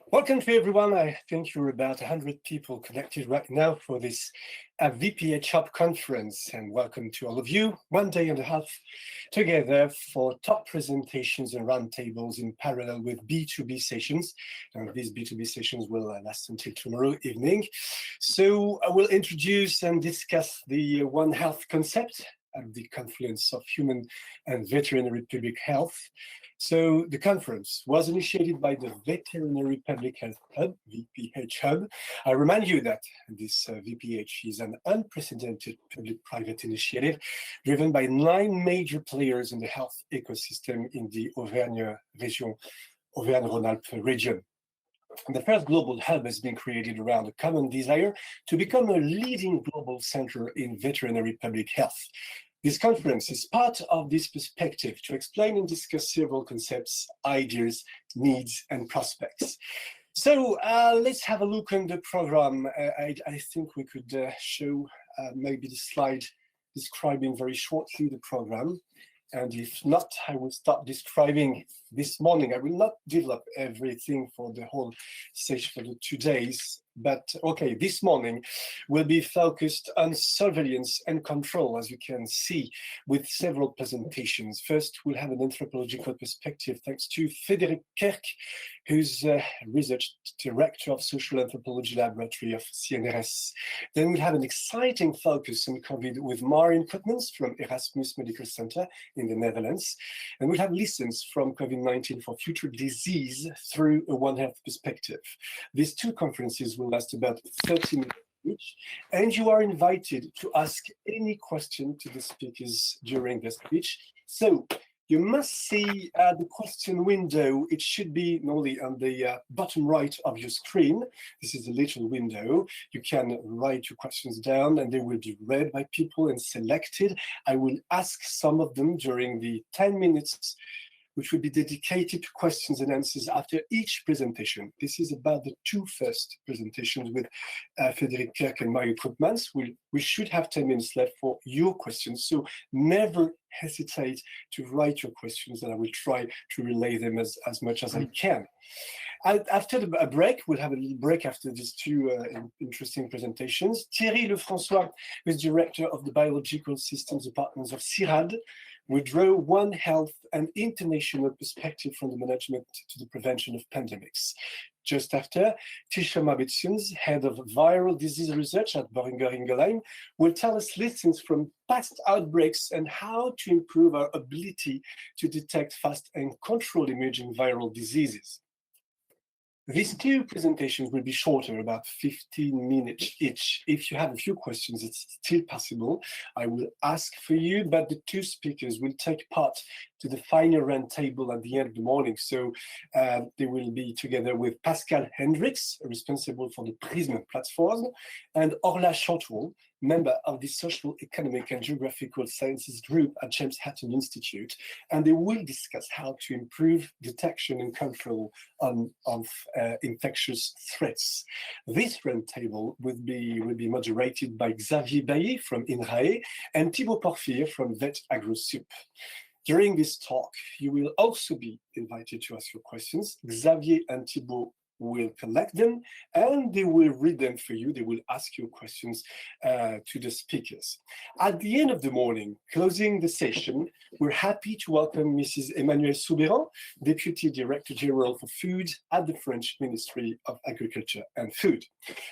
Welcome to everyone. I think you're about 100 people connected right now for this VPH Hub conference, and welcome to all of you. 1 day and a half together for top presentations and roundtables in parallel with B2B sessions. And these B2B sessions will last until tomorrow evening. So I will introduce and discuss the One Health concept at the confluence of human and veterinary public health. So the conference was initiated by the Veterinary Public Health Hub, VPH Hub. I remind you that this VPH is an unprecedented public-private initiative driven by 9 major players in the health ecosystem in the Auvergne-Rhône-Alpes region. And the first global hub has been created around a common desire to become a leading global center in veterinary public health. This conference is part of this perspective to explain and discuss several concepts, ideas, needs, and prospects. So let's have a look on the program. I think we could show maybe the slide describing very shortly the program. And if not, I will start describing this morning. I will not develop everything for the whole session for the 2 days. But okay, this morning will be focused on surveillance and control, as you can see, with several presentations. First, we'll have an anthropological perspective thanks to Frédéric Kerk, who's research director of Social Anthropology Laboratory of CNRS. Then we'll have an exciting focus on COVID with Marin Koopmans from Erasmus Medical Center in the Netherlands. And we'll have lessons from COVID-19 for future disease through a One Health perspective. These 2 conferences will last about 30 minutes each, and you are invited to ask any question to the speakers during the speech. So you must see the question window. It should be normally on the bottom right of your screen. This is a little window. You can write your questions down and they will be read by people and selected. I will ask some of them during the 10 minutes which will be dedicated to questions and answers after each presentation. This is about the 2 first presentations with Frédéric Kerk and Marin Koopmans. We should have 10 minutes left for your questions, so never hesitate to write your questions and I will try to relay them as much as I can. After a break, we'll have a little break after these 2 interesting presentations. Thierry Lefrançois, who is director of the Biological Systems Department of CIRAD, will draw One Health and international perspective from the management to the prevention of pandemics. Just after, Tisha Mabetsuns, head of viral disease research at Boehringer Ingelheim, will tell us lessons from past outbreaks and how to improve our ability to detect fast and control emerging viral diseases. These 2 presentations will be shorter, about 15 minutes each. If you have a few questions, it's still possible. I will ask for you, but the 2 speakers will take part to the final roundtable at the end of the morning. So they will be together with Pascal Hendricks, responsible for the PRISM platform, and Orla Shotwell, member of the Social, Economic and Geographical Sciences group at James Hutton Institute. And they will discuss how to improve detection and control of infectious threats. This roundtable will be moderated by Xavier Bailly from INRAE and Thibaut Porphyre from Vet AgroSup. During this talk, you will also be invited to ask your questions. Xavier and Thibaut will collect them and they will read them for you. They will ask you questions to the speakers. At the end of the morning, closing the session, we're happy to welcome Mrs. Emmanuelle Soubeyran, Deputy Director General for Food at the French Ministry of Agriculture and Food.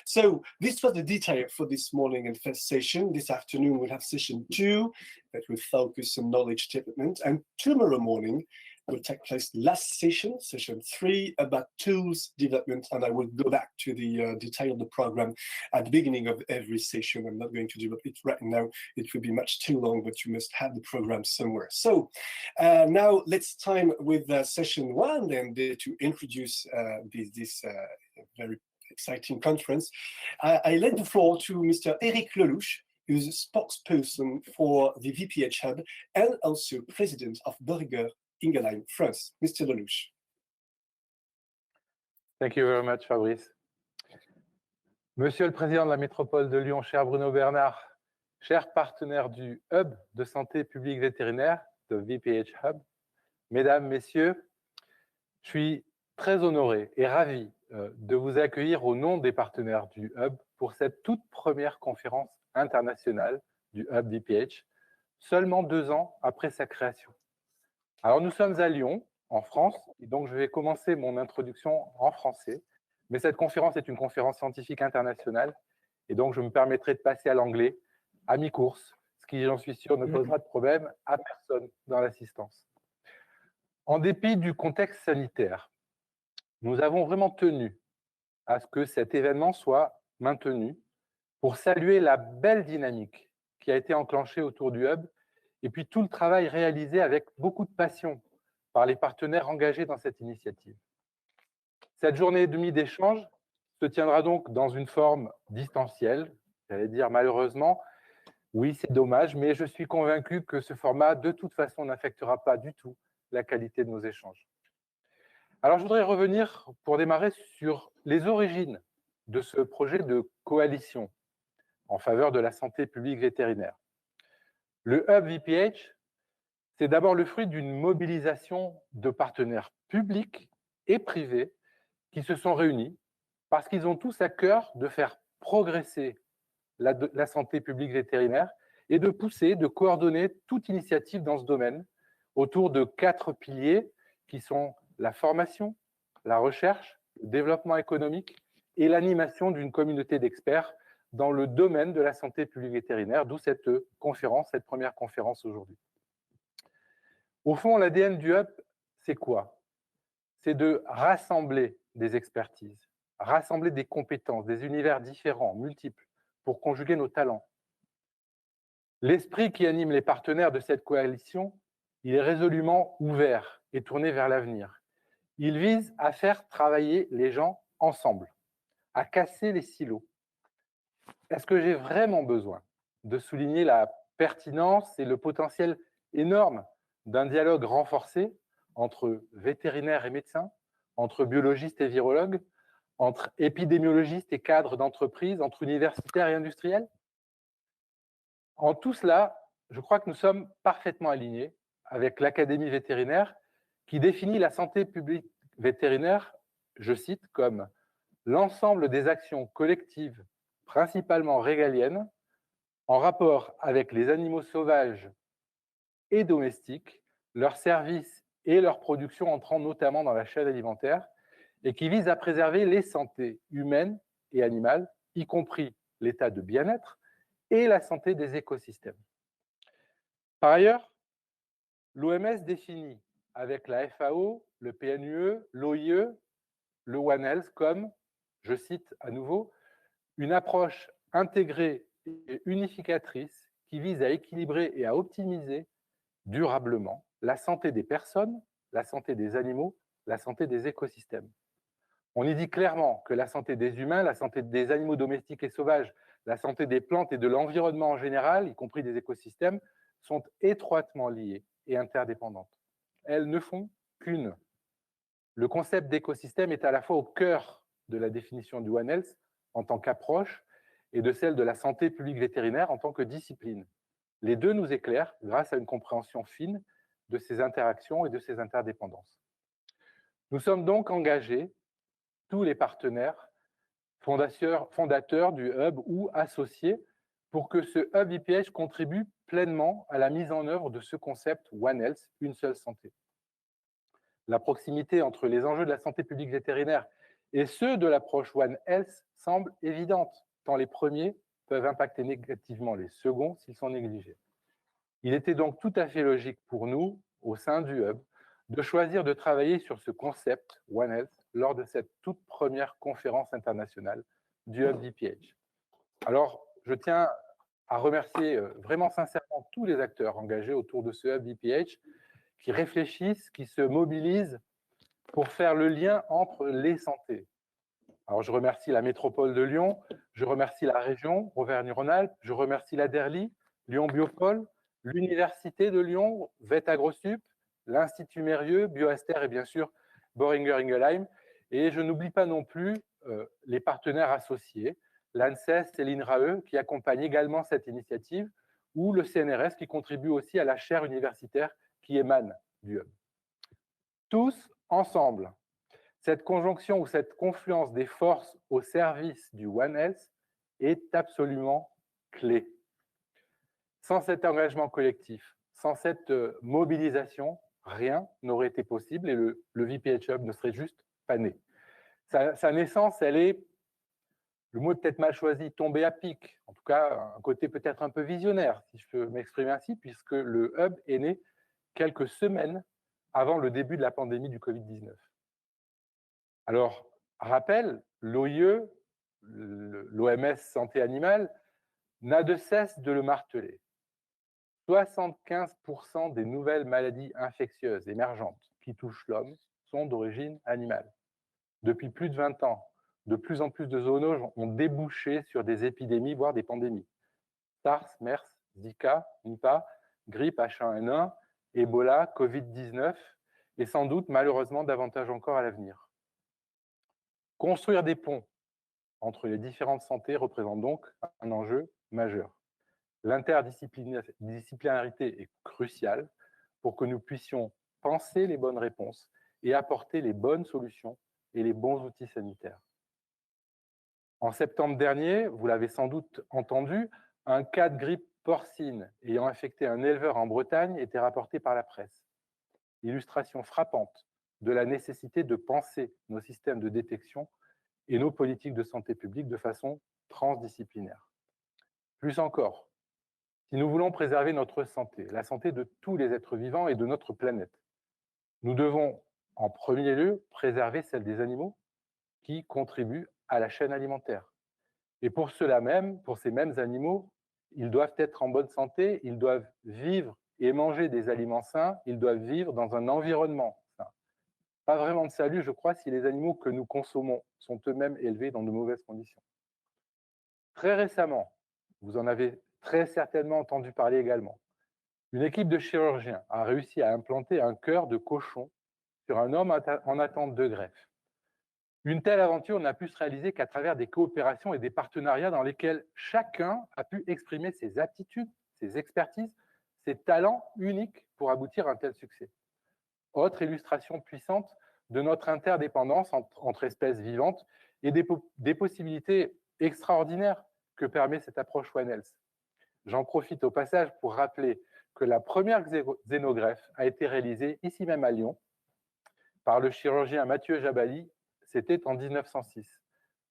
So this was the detail for this morning and first session. This afternoon, we'll have session 2 that will focus on knowledge development, and tomorrow morning, will take place last session, session 3, about tools development, and I will go back to the detail of the program at the beginning of every session. I'm not going to develop it right now. It will be much too long, but you must have the program somewhere. So now let's time with session 1 and to introduce this very exciting conference. I lend the floor to Mr. Eric Lelouch, who's a spokesperson for the VPH Hub and also president of Boehringer Ingelheim, France. Mr. Lelouch. Thank you very much, Fabrice. Monsieur le Président de la Métropole de Lyon, cher Bruno Bernard, chers partenaires du Hub de santé publique vétérinaire, de VPH Hub, Mesdames, Messieurs, je suis très honoré et ravi de vous accueillir au nom des partenaires du Hub pour cette toute première conférence internationale du Hub VPH, seulement 2 ans après sa création. Alors, nous sommes à Lyon, en France, et donc je vais commencer mon introduction en français, mais cette conférence est une conférence scientifique internationale, et donc je me permettrai de passer à l'anglais à mi-course, ce qui, j'en suis sûr, ne posera de problème à personne dans l'assistance. En dépit du contexte sanitaire, nous avons vraiment tenu à ce que cet événement soit maintenu pour saluer la belle dynamique qui a été enclenchée autour du Hub et puis tout le travail réalisé avec beaucoup de passion par les partenaires engagés dans cette initiative. Cette journée et demie d'échange se tiendra donc dans une forme distancielle, j'allais dire malheureusement. Oui, c'est dommage, mais je suis convaincu que ce format, de toute façon, n'affectera pas du tout la qualité de nos échanges. Alors, je voudrais revenir, pour démarrer, sur les origines de ce projet de coalition en faveur de la santé publique vétérinaire. Le Hub VPH, c'est d'abord le fruit d'une mobilisation de partenaires publics et privés qui se sont réunis parce qu'ils ont tous à cœur de faire progresser la santé publique vétérinaire et de pousser, de coordonner toute initiative dans ce domaine autour de 4 piliers qui sont la formation, la recherche, le développement économique et l'animation d'une communauté d'experts dans le domaine de la santé publique vétérinaire, d'où cette conférence, cette première conférence aujourd'hui. Au fond, l'ADN du Hub, c'est quoi? C'est de rassembler des expertises, rassembler des compétences, des univers différents, multiples, pour conjuguer nos talents. L'esprit qui anime les partenaires de cette coalition, il est résolument ouvert et tourné vers l'avenir. Il vise à faire travailler les gens ensemble, à casser les silos. Est-ce que j'ai vraiment besoin de souligner la pertinence et le potentiel énorme d'un dialogue renforcé entre vétérinaires et médecins, entre biologistes et virologues, entre épidémiologistes et cadres d'entreprise, entre universitaires et industriels? En tout cela, je crois que nous sommes parfaitement alignés avec l'Académie vétérinaire qui définit la santé publique vétérinaire, je cite, comme l'ensemble des actions collectives, principalement régaliennes, en rapport avec les animaux sauvages et domestiques, leurs services et leur production entrant notamment dans la chaîne alimentaire, et qui vise à préserver les santé humaines et animales, y compris l'état de bien-être et la santé des écosystèmes. Par ailleurs, l'OMS définit avec la FAO, le PNUE, l'OIE, le One Health comme, je cite à nouveau, une approche intégrée et unificatrice qui vise à équilibrer et à optimiser durablement la santé des personnes, la santé des animaux, la santé des écosystèmes. On y dit clairement que la santé des humains, la santé des animaux domestiques et sauvages, la santé des plantes et de l'environnement en général, y compris des écosystèmes, sont étroitement liées et interdépendantes. Elles ne font qu'une. Le concept d'écosystème est à la fois au cœur de la définition du One Health en tant qu'approche et de celle de la santé publique vétérinaire en tant que discipline. Les deux nous éclairent grâce à une compréhension fine de ces interactions et de ces interdépendances. Nous sommes donc engagés, tous les partenaires, fondateurs du Hub ou associés, pour que ce Hub IPH contribue pleinement à la mise en œuvre de ce concept One Health, une seule santé. La proximité entre les enjeux de la santé publique vétérinaire et ceux de l'approche One Health semble évidente, tant les premiers peuvent impacter négativement les seconds s'ils sont négligés. Il était donc tout à fait logique pour nous, au sein du Hub, de choisir de travailler sur ce concept One Health lors de cette toute première conférence internationale du Hub VPH. Alors, je tiens à remercier vraiment sincèrement tous les acteurs engagés autour de ce Hub VPH qui réfléchissent, qui se mobilisent pour faire le lien entre les santé. Alors, je remercie la métropole de Lyon, je remercie la région Auvergne-Rhône-Alpes, je remercie la DERLI, Lyon Biopôle, l'Université de Lyon, Vet AgroSup, l'Institut Mérieux, BioAster et bien sûr Boehringer Ingelheim. Et je n'oublie pas non plus les partenaires associés, l'ANSES et l'INRAE qui accompagnent également cette initiative, ou le CNRS qui contribue aussi à la chaire universitaire qui émane du Hub. Tous ensemble, Cette conjonction ou cette confluence des forces au service du One Health est absolument clé. Sans cet engagement collectif, sans cette mobilisation, rien n'aurait été possible et le VPH Hub ne serait juste pas né. Sa naissance, elle est, le mot peut-être mal choisi, tombée à pic, en tout cas un côté peut-être un peu visionnaire, si je peux m'exprimer ainsi, puisque le Hub est né quelques semaines avant le début de la pandémie du Covid-19. Alors, rappel, l'OIE, l'OMS Santé Animale, n'a de cesse de le marteler. 75% des nouvelles maladies infectieuses émergentes qui touchent l'homme sont d'origine animale. Depuis plus de 20 ans, de plus en plus de zoonoses ont débouché sur des épidémies, voire des pandémies. SARS, MERS, Zika, Nipah, grippe H1N1, Ebola, Covid-19 et sans doute, malheureusement, davantage encore à l'avenir. Construire des ponts entre les différentes santé représente donc un enjeu majeur. L'interdisciplinarité est cruciale pour que nous puissions penser les bonnes réponses et apporter les bonnes solutions et les bons outils sanitaires. En septembre dernier, vous l'avez sans doute entendu, un cas de grippe porcine ayant infecté un éleveur en Bretagne était rapporté par la presse. Illustration frappante de la nécessité de penser nos systèmes de détection et nos politiques de santé publique de façon transdisciplinaire. Plus encore, si nous voulons préserver notre santé, la santé de tous les êtres vivants et de notre planète, nous devons en premier lieu préserver celle des animaux qui contribuent à la chaîne alimentaire. Et pour cela même, pour ces mêmes animaux, ils doivent être en bonne santé, ils doivent vivre et manger des aliments sains, ils doivent vivre dans un environnement sain. Pas vraiment de salut, je crois, si les animaux que nous consommons sont eux-mêmes élevés dans de mauvaises conditions. Très récemment, vous en avez très certainement entendu parler également, une équipe de chirurgiens a réussi à implanter un cœur de cochon sur un homme en attente de greffe. Une telle aventure n'a pu se réaliser qu'à travers des coopérations et des partenariats dans lesquels chacun a pu exprimer ses aptitudes, ses expertises, ses talents uniques pour aboutir à un tel succès. Autre illustration puissante de notre interdépendance entre espèces vivantes et des possibilités extraordinaires que permet cette approche One Health. J'en profite au passage pour rappeler que la première xénogreffe a été réalisée ici même à Lyon par le chirurgien Mathieu Jabali, c'était en 1906.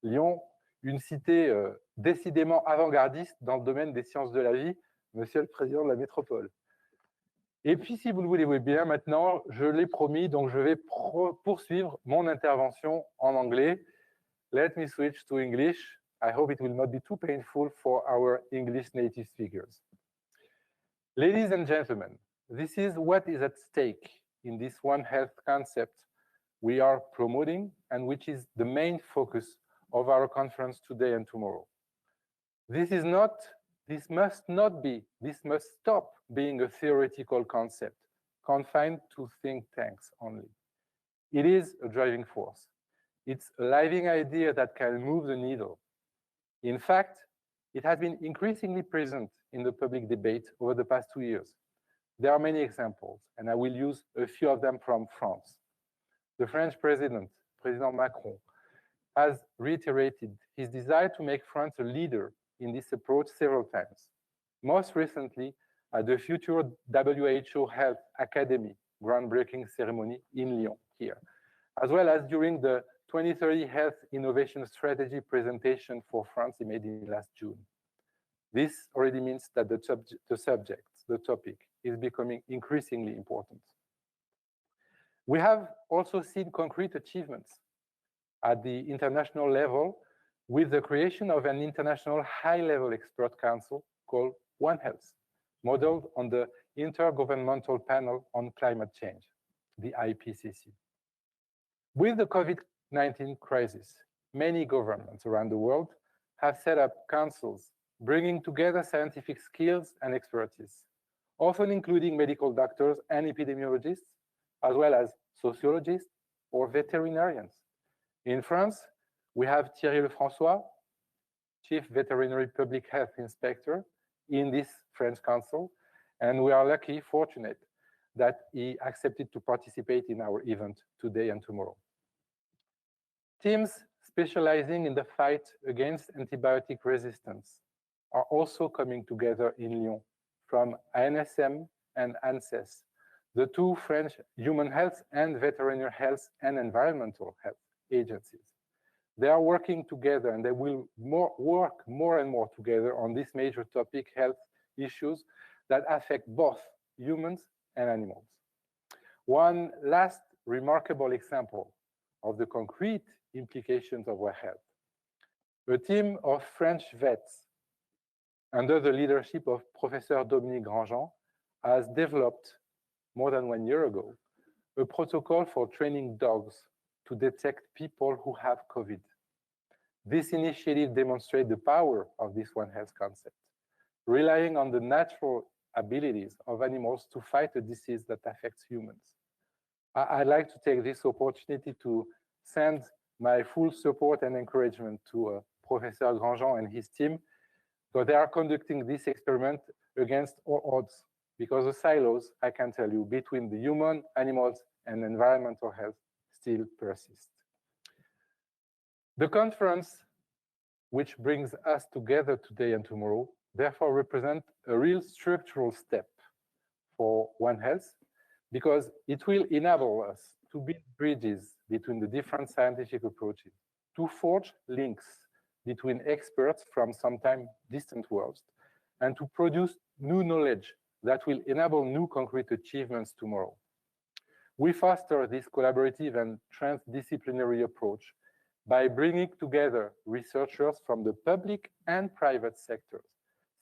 Lyon, une cité décidément avant-gardiste dans le domaine des sciences de la vie, monsieur le président de la métropole. Et puis, si vous le voulez bien, maintenant, je l'ai promis, donc je vais poursuivre mon intervention en anglais. Let me switch to English. I hope it will not be too painful for our English native speakers. Ladies and gentlemen, this is what is at stake in this One Health concept we are promoting and which is the main focus of our conference today and tomorrow. This must stop being a theoretical concept confined to think tanks only. It is a driving force. It's a living idea that can move the needle. In fact, it has been increasingly present in the public debate over the past 2 years. There are many examples, and I will use a few of them from France. The French president, President Macron, has reiterated his desire to make France a leader in this approach several times. Most recently, at the future WHO Health Academy groundbreaking ceremony in Lyon here, as well as during the 2030 Health Innovation Strategy presentation for France he made in last June. This already means that the topic, is becoming increasingly important. We have also seen concrete achievements at the international level with the creation of an international high-level expert council called One Health, modeled on the Intergovernmental Panel on Climate Change, the IPCC. With the COVID-19 crisis, many governments around the world have set up councils bringing together scientific skills and expertise, often including medical doctors and epidemiologists, as well as sociologists or veterinarians. In France, we have Thierry Lefrançois, Chief Veterinary Public Health Inspector in this French Council, and we are lucky, fortunate, that he accepted to participate in our event today and tomorrow. Teams specializing in the fight against antibiotic resistance are also coming together in Lyon from ANSM and ANSES, the two French human health and veterinary health and environmental health agencies. They are working together and they will work more and more together on this major topic, health issues that affect both humans and animals. One last remarkable example of the concrete implications of our health. A team of French vets under the leadership of Professor Dominique Grandjean has developed more than 1 year ago a protocol for training dogs to detect people who have COVID. This initiative demonstrates the power of this One Health concept, relying on the natural abilities of animals to fight a disease that affects humans. I'd like to take this opportunity to send my full support and encouragement to Professor Grandjean and his team, because they are conducting this experiment against all odds, because the silos, I can tell you, between the human, animals, and environmental health still persist. The conference, which brings us together today and tomorrow, therefore represents a real structural step for One Health, because it will enable us to build bridges between the different scientific approaches, to forge links between experts from sometimes distant worlds, and to produce new knowledge that will enable new concrete achievements tomorrow. We foster this collaborative and transdisciplinary approach by bringing together researchers from the public and private sectors,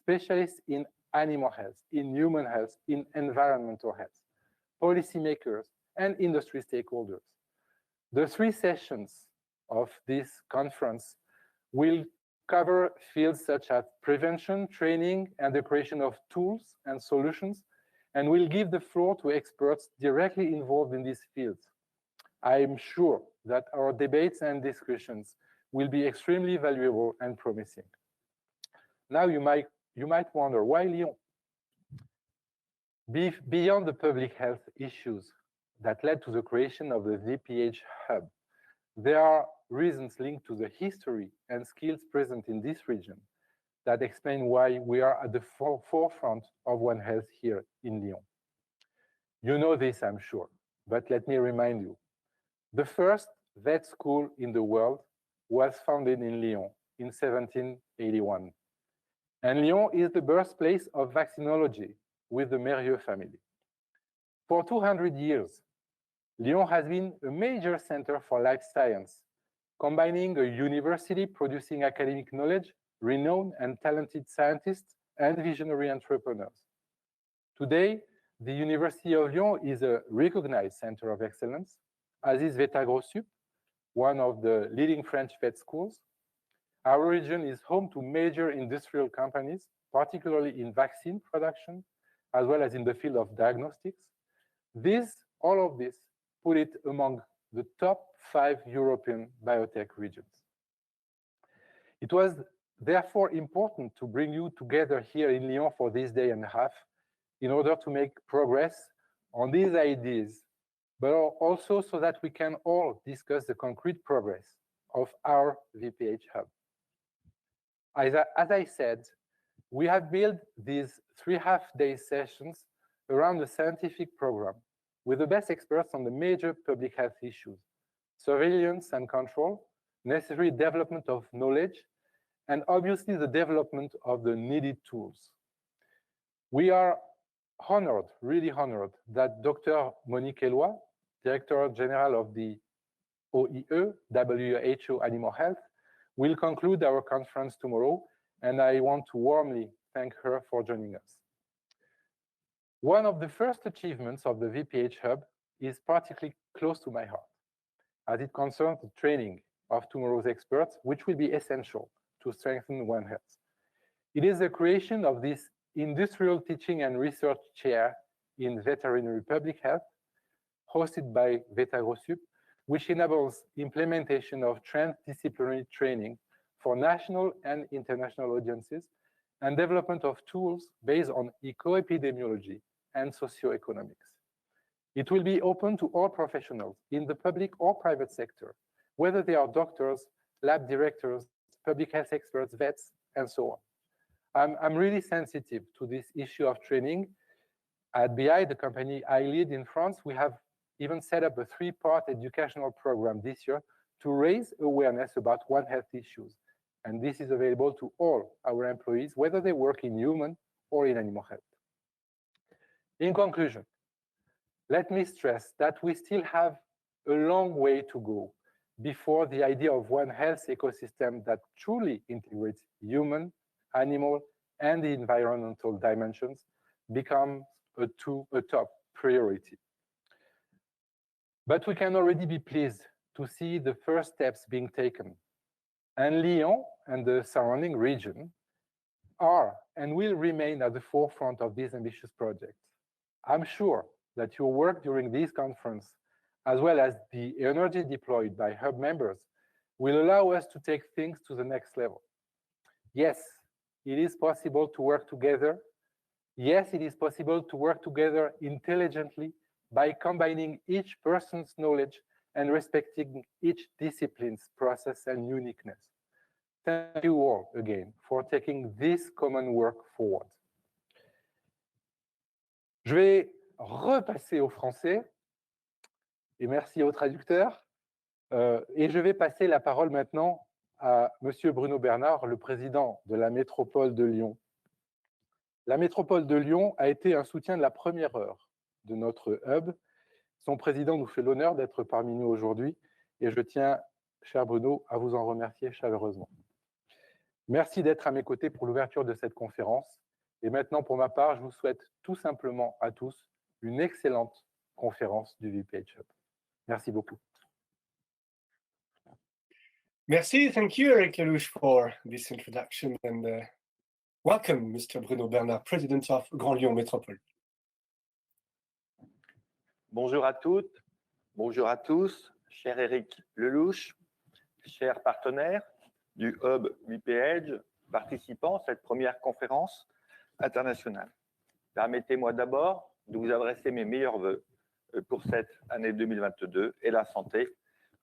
specialists in animal health, in human health, in environmental health, policymakers, and industry stakeholders. The 3 sessions of this conference will cover fields such as prevention, training, and the creation of tools and solutions, and will give the floor to experts directly involved in these fields. I am sure that our debates and discussions will be extremely valuable and promising. Now you might wonder, why Lyon? Beyond the public health issues that led to the creation of the VPH Hub, there are reasons linked to the history and skills present in this region that explain why we are at the forefront of One Health here in Lyon. You know this, I'm sure, but let me remind you. The first vet school in the world was founded in Lyon in 1781. And Lyon is the birthplace of vaccinology with the Mérieux family. For 200 years, Lyon has been a major center for life science, combining a university producing academic knowledge, renowned and talented scientists, and visionary entrepreneurs. Today, the University of Lyon is a recognized center of excellence, as is VetaGrossup, one of the leading French vet schools. Our region is home to major industrial companies, particularly in vaccine production, as well as in the field of diagnostics. All of this put it among the top 5 European biotech regions. It was therefore important to bring you together here in Lyon for this day and a half in order to make progress on these ideas, but also so that we can all discuss the concrete progress of our VPH Hub. As I said, we have built these 3 half-day sessions around a scientific program with the best experts on the major public health issues, surveillance and control, necessary development of knowledge, and obviously the development of the needed tools. We are honored, really honored, that Dr. Monique Eloi, Director General of the OIE, WHO Animal Health, will conclude our conference tomorrow, and I want to warmly thank her for joining us. One of the first achievements of the VPH Hub is particularly close to my heart, as it concerns the training of tomorrow's experts, which will be essential to strengthen One Health. It is the creation of this Industrial Teaching and Research Chair in Veterinary Public Health, hosted by VetaGrossup, which enables implementation of transdisciplinary training for national and international audiences and development of tools based on ecoepidemiology and socioeconomics. It will be open to all professionals in the public or private sector whether they are doctors, lab directors, public health experts, vets, and so on. I'm really sensitive to this issue of training. At BI, the company I lead in France, we have even set up a 3-part educational program this year to raise awareness about One Health issues. And this is available to all our employees, whether they work in human or in animal health. In conclusion, let me stress that we still have a long way to go before the idea of One Health ecosystem that truly integrates human, animal, and the environmental dimensions becomes a top priority. But we can already be pleased to see the first steps being taken. And Lyon and the surrounding region are and will remain at the forefront of these ambitious projects. I'm sure that your work during this conference, as well as the energy deployed by Hub members, will allow us to take things to the next level. Yes, it is possible to work together. Yes, it is possible to work together intelligently by combining each person's knowledge and respecting each discipline's process and uniqueness. Thank you all again for taking this common work forward. Je vais repasser au français, et merci au traducteur, et je vais passer la parole maintenant à Monsieur Bruno Bernard, le président de la métropole de Lyon. La métropole de Lyon a été un soutien de la première heure de notre hub. Son président nous fait l'honneur d'être parmi nous aujourd'hui, et je tiens, cher Bruno, à vous en remercier chaleureusement. Merci d'être à mes côtés pour l'ouverture de cette conférence. Et maintenant, pour ma part, je vous souhaite tout simplement à tous une excellente conférence du VPH Hub. Merci beaucoup. Merci, thank you, Eric Lelouch, for this introduction, and welcome, Mr. Bruno Bernard, President of Grand Lyon Métropole. Bonjour à toutes, bonjour à tous, cher Eric Lelouch, chers partenaires du Hub VPH, participants à cette première conférence internationale. Permettez-moi d'abord de vous adresser mes meilleurs vœux pour cette année 2022 et la santé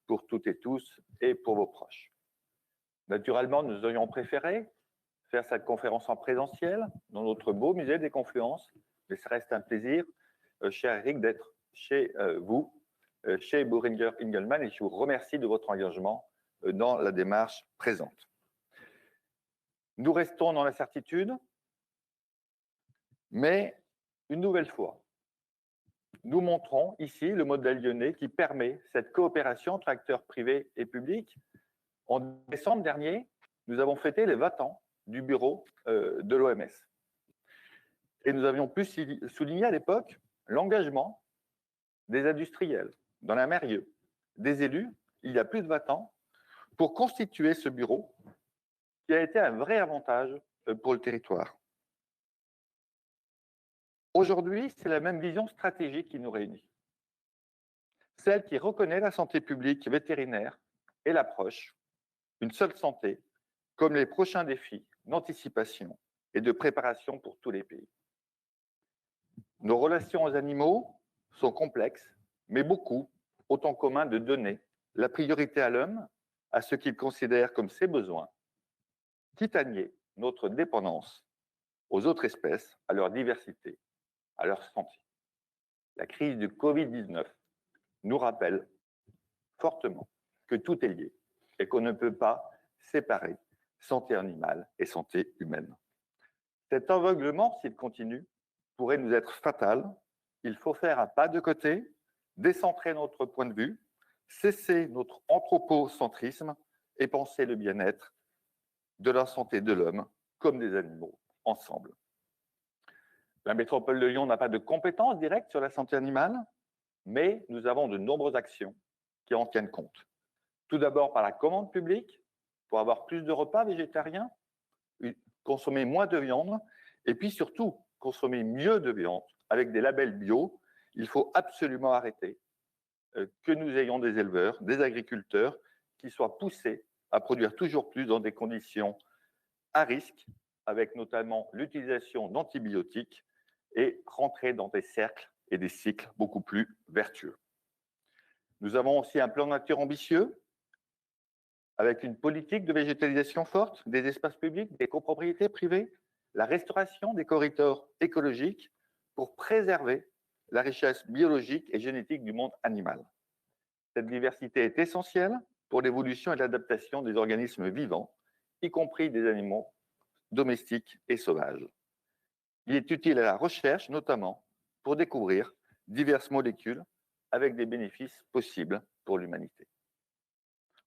pour toutes et tous et pour vos proches. Naturellement, nous aurions préféré faire cette conférence en présentiel dans notre beau musée des Confluences, mais ça reste un plaisir, cher Eric, d'être chez vous, chez Boehringer Ingelheim, et je vous remercie de votre engagement dans la démarche présente. Nous restons dans l'incertitude, mais une nouvelle fois, nous montrons ici le modèle lyonnais qui permet cette coopération entre acteurs privés et publics. En décembre dernier, nous avons fêté les 20 ans du bureau de l'OMS. Et nous avions pu souligner à l'époque l'engagement des industriels dans la Mérieux, des élus, il y a plus de 20 ans, pour constituer ce bureau qui a été un vrai avantage pour le territoire. Aujourd'hui, c'est la même vision stratégique qui nous réunit. Celle qui reconnaît la santé publique vétérinaire et l'approche, une seule santé, comme les prochains défis d'anticipation et de préparation pour tous les pays. Nos relations aux animaux sont complexes, mais beaucoup ont en commun de donner la priorité à l'homme, à ce qu'il considère comme ses besoins, quitte à nier notre dépendance aux autres espèces, à leur diversité, à leur santé. La crise du Covid-19 nous rappelle fortement que tout est lié et qu'on ne peut pas séparer santé animale et santé humaine. Cet aveuglement, s'il continue, pourrait nous être fatal. Il faut faire un pas de côté, décentrer notre point de vue, cesser notre anthropocentrisme et penser le bien-être de la santé de l'homme comme des animaux ensemble. La métropole de Lyon n'a pas de compétences directes sur la santé animale, mais nous avons de nombreuses actions qui en tiennent compte. Tout d'abord par la commande publique, pour avoir plus de repas végétariens, consommer moins de viande, et puis surtout consommer mieux de viande avec des labels bio. Il faut absolument arrêter que nous ayons des éleveurs, des agriculteurs qui soient poussés à produire toujours plus dans des conditions à risque, avec notamment l'utilisation d'antibiotiques, et rentrer dans des cercles et des cycles beaucoup plus vertueux. Nous avons aussi un plan nature ambitieux avec une politique de végétalisation forte des espaces publics, des copropriétés privées, la restauration des corridors écologiques pour préserver la richesse biologique et génétique du monde animal. Cette diversité est essentielle pour l'évolution et l'adaptation des organismes vivants, y compris des animaux domestiques et sauvages. Il est utile à la recherche, notamment pour découvrir diverses molécules avec des bénéfices possibles pour l'humanité.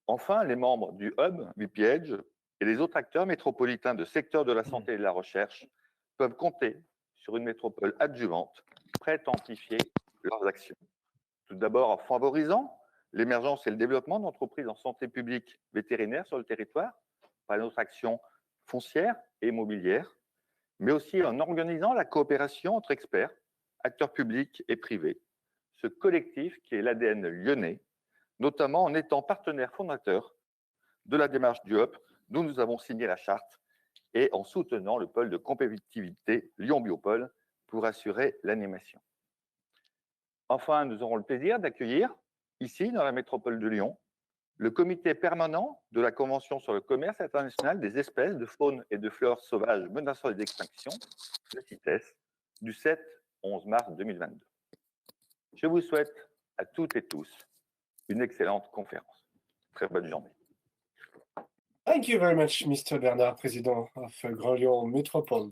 Enfin, les membres du hub VPH et les autres acteurs métropolitains de secteur de la santé et de la recherche peuvent compter sur une métropole adjuvante prête à amplifier leurs actions. Tout d'abord en favorisant l'émergence et le développement d'entreprises en santé publique vétérinaire sur le territoire par notre action foncière et immobilière, mais aussi en organisant la coopération entre experts, acteurs publics et privés, ce collectif qui est l'ADN lyonnais, notamment en étant partenaire fondateur de la démarche du hub, dont nous avons signé la charte, et en soutenant le pôle de compétitivité Lyon Biopôle pour assurer l'animation. Enfin, nous aurons le plaisir d'accueillir, ici, dans la métropole de Lyon, le comité permanent de la Convention sur le commerce international des espèces de faune et de flore sauvages menaçant d'extinction, le CITES, du 7 au 11 mars 2022. Je vous souhaite à toutes et tous une excellente conférence. Très bonne journée. Thank you very much, Mr. Bernard, President of Grand Lyon Metropole.